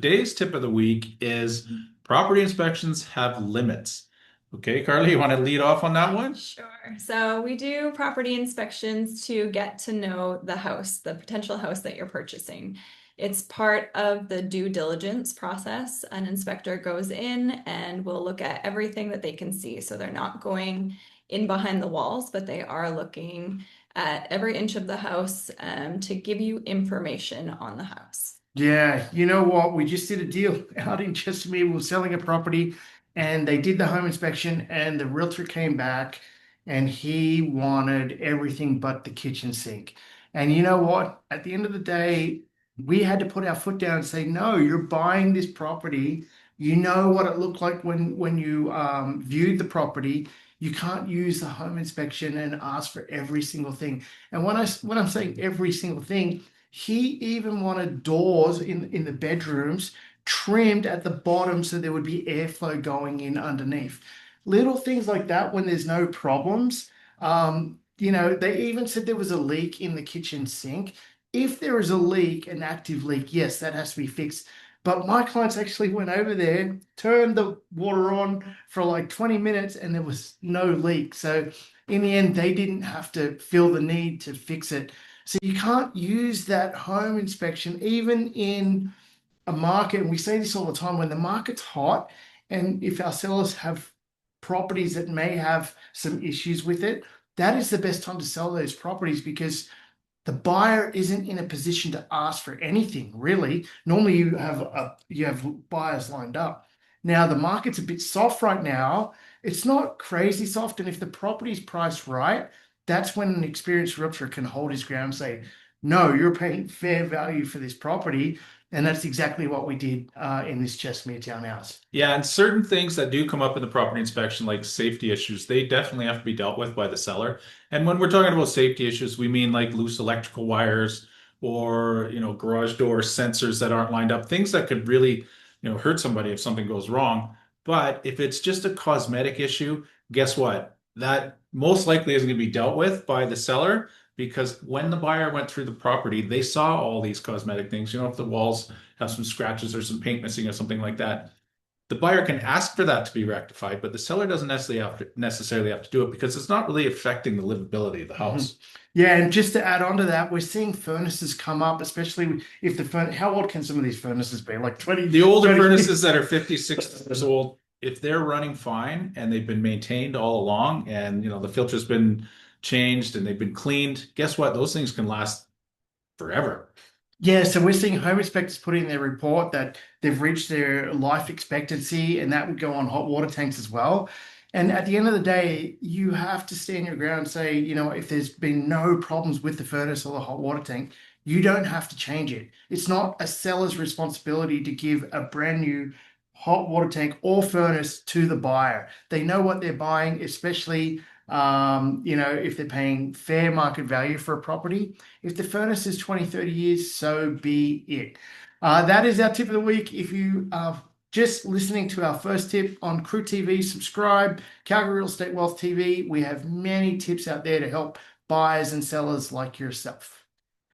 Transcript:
Today's tip of the week is property inspections have limits. Okay, Carly, you want to lead off on that one? Sure. So we do property inspections to get to know the house, the potential house that you're purchasing. It's part of the due diligence process. An inspector goes in and will look at everything that they can see. So they're not going in behind the walls, but they are looking at every inch of the house to give you information on the house. Yeah, you know what? We just did a deal out in Chestermere. We were selling a property and they did the home inspection and the realtor came back and he wanted everything but the kitchen sink. And you know what? At the end of the day, we had to put our foot down and say, no, you're buying this property. You know what it looked like when you viewed the property. You can't use the home inspection and ask for every single thing. And when I'm saying every single thing, he even wanted doors in the bedrooms trimmed at the bottom so there would be airflow going in underneath. Little things like that when there's no problems. They even said there was a leak in the kitchen sink. If there is a leak, an active leak, yes, that has to be fixed. But my clients actually went over there, turned the water on for like 20 minutes, and there was no leak. So in the end, they didn't have to feel the need to fix it. So you can't use that home inspection even in a market. And we say this all the time when the market's hot, and if our sellers have properties that may have some issues with it, that is the best time to sell those properties because the buyer isn't in a position to ask for anything really. Normally you have buyers lined up. Now the market's a bit soft right now. It's not crazy soft, and if the property's priced right, that's when an experienced realtor can hold his ground and say, no, you're paying fair value for this property. And that's exactly what we did in this Chestermere townhouse. Yeah, and certain things that do come up in the property inspection, like safety issues, they definitely have to be dealt with by the seller. And when we're talking about safety issues, we mean like loose electrical wires or, garage door sensors that aren't lined up, things that could really, hurt somebody if something goes wrong. But if it's just a cosmetic issue, guess what? That most likely isn't going to be dealt with by the seller because when the buyer went through the property, they saw all these cosmetic things. If the walls have some scratches or some paint missing or something like that, the buyer can ask for that to be rectified, but the seller doesn't necessarily have to do it because it's not really affecting the livability of the Mhm. house. Yeah, and just to add on to that, we're seeing furnaces come up, especially if how old can some of these furnaces be? Like 20, The older 20 furnaces that are 50, 60 years old, if they're running fine and they've been maintained all along and the filter's been changed and they've been cleaned, guess what? Those things can last forever. Yeah, so we're seeing home inspectors put in their report that they've reached their life expectancy, and that would go on hot water tanks as well. And at the end of the day, you have to stand your ground and say, if there's been no problems with the furnace or the hot water tank, you don't have to change it. It's not a seller's responsibility to give a brand new hot water tank or furnace to the buyer. They know what they're buying, especially if they're paying fair market value for a property. If the furnace is 20, 30 years, so be it. That is our tip of the week. If you are just listening to our first tip on Crew TV, subscribe, Calgary Real Estate Wealth TV. We have many tips out there to help buyers and sellers like yourself.